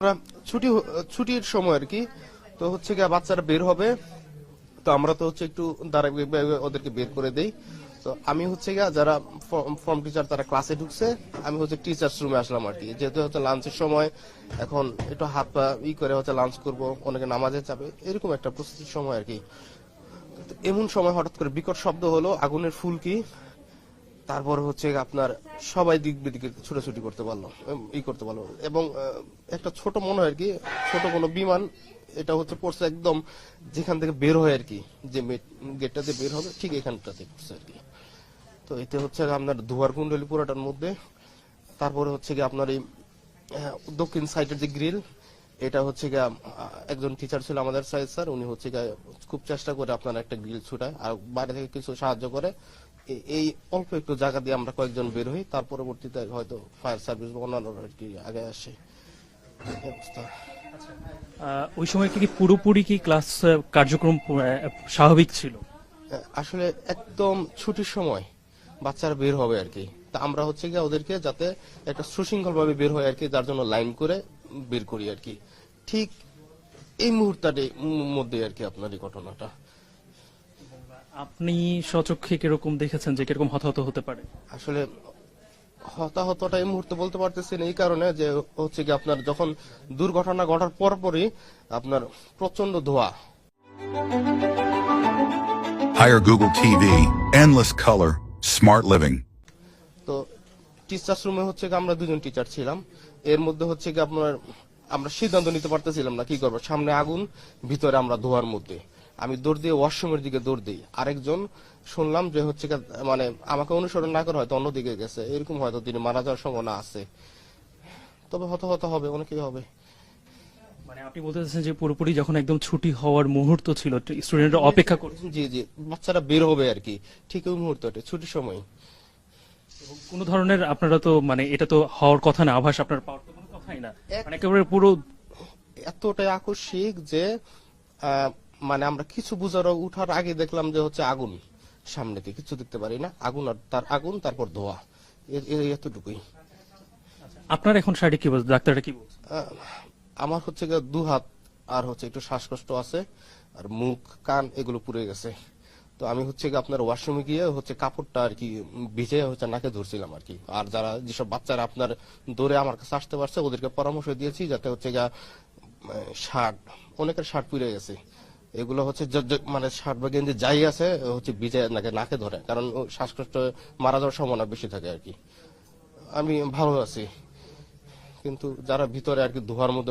আমরা ছুটির সময় আর কি। তো হচ্ছে গিয়ে বাচ্চারা বের হবে, তো আমরা তো হচ্ছে একটু ওদেরকে বের করে দেই। তো আমি হচ্ছে গিয়ে যারা ফর্ম টিচার তারা ক্লাসে ঢুকছে, আমি হচ্ছে টিচার্স রুমে আসলাম আর কি। যেহেতু হচ্ছে লাঞ্চের সময়, এখন একটু হাত পা করে হচ্ছে লাঞ্চ করব, অনেকে নামাজে যাবে, এরকম একটা প্রস্তুতির সময় আর কি। তো এমন সময় হঠাৎ করে বিকট শব্দ হলো, আগুনের ফুলকি। তারপর হচ্ছে আপনার সবাই দিক বিদিকে ছুটাছুটি করতে পারলো, করতে পারলো। এবং একটা ছোট মনে হয় আর কি, ছোট কোনো বিমান, এটা হচ্ছে পড়ছে একদম যেখান থেকে বের হয় আর কি, যে গেটটাতে বের হবে ঠিক এখানটাতে পড়ছে আর কি। তো এতে হচ্ছে আপনার ধোয়ার কুণ্ডলী পুরাটার মধ্যে। তারপরে হচ্ছে কি আপনার এই দক্ষিণ সাইডের যে গ্রিল, এটা হচ্ছে গিয়ে একজন টিচার ছিল আমাদের সাইড স্যার, উনি হচ্ছে গিয়ে খুব চেষ্টা করে আপনার একটা গ্রিল ছুটায় আর বাইরে থেকে কিছু সাহায্য করে। এই অল্প একটু জায়গা দিয়ে আমরা কয়েকজন বের হই, তার পরবর্তীতে হয়তো ফায়ার সার্ভিস বা অন্যান্য আর কি আগে আসে। ওই সময় কি পুরোপুরি কি ক্লাস কার্যক্রম স্বাভাবিক ছিল? আসলে একদম ছুটির সময় বাচ্চারা বের হবে আর কি। তা আমরা হচ্ছে গিয়ে ওদেরকে যাতে একটা সুশৃঙ্খল ভাবে বের হয় আর কি, যার জন্য লাইন করে বের করি আর কি। ঠিক এই মুহূর্তের মধ্যে আর কি আপনার এই ঘটনাটা। আপনি স্বচক্ষে কিরকম দেখেছেন যে কিরকম হতাহত হতে পারে? আসলে হতাহতটা এই মুহূর্তে বলতে পারতেছি না, এই কারণে যে হচ্ছে কি আপনার যখন দুর্ঘটনা ঘটার পরপরই আপনার প্রচন্ড ধোঁয়া। Hire Google TV, endless color, smart living. তো টিচার্স রুমে হচ্ছে কি আমরা দুজন টিচার ছিলাম, এর মধ্যে হচ্ছে কি আপনার আমরা সিদ্ধান্ত নিতে পারতেছিলাম না কি করবো। সামনে আগুন, ভিতরে আমরা ধোয়ার মধ্যে। আমি দৌড় দিয়ে ওয়াশরুমের দিকে দৌড় দিই, আরেকজন শুনলাম যে হচ্ছে মানে আমাকে অনুসরণ না করে হয়তো অন্যদিকে গেছে, এরকম হয়তো তিনি মারা যাওয়ার সম্ভাবনা আছে। তবে হতাহত হবে, অনেকেই হবে। মানে আপনি বলতে চাচ্ছেন যে পুরোপুরি যখন একদম ছুটি হওয়ার মুহূর্ত ছিল, স্টুডেন্টরা অপেক্ষা করছে, জি জি, বাচ্চারা বের হবে আর কি, ঠিক ওই মুহূর্তে ছুটির সময়। কোন ধরনের আপনারা তো মানে এটা তো হওয়ার কথা না, আভাস আপনার পাওয়ার তো কোনো কথাই না, মানে একেবারে পুরো এতটাই আকস্মিক যে মানে আমরা কিছু বুঝার উঠার আগে দেখলাম যে হচ্ছে আগুন, সামনে থেকে কিছু দেখতে পারি না, আগুন আর আগুন, তারপর ধোয়া, এতটুকুই। আপনার এখন শারীরিক কি বলছে, ডাক্তাররা কি বলছে? আমার হচ্ছে দু হাত আর হচ্ছে একটু শ্বাসকষ্ট আছে, আর মুখ কান এগুলো পুড়ে গেছে। তো আমি হচ্ছে আপনার ওয়াশরুমে গিয়ে হচ্ছে কাপড়টা আর কি ভিজে হচ্ছে নাকে ধরছিলাম আর কি। আর যারা যেসব বাচ্চারা আপনার দৌড়ে আমার কাছে আসতে পারছে ওদেরকে পরামর্শ দিয়েছি যাতে হচ্ছে শার্ট, অনেকের শার্ট পুড়ে গেছে, এগুলো হচ্ছে মানে শার্ট বা গেঞ্জি যাই আছে হচ্ছে ভিজে নাকে ধরে, কারণ শ্বাসকষ্ট মারা যাওয়ার সম্ভাবনা বেশি থাকে আর কি। আমি ভালো আছি, কিন্তু যারা ভিতরে আর কি ধোয়ার মধ্যে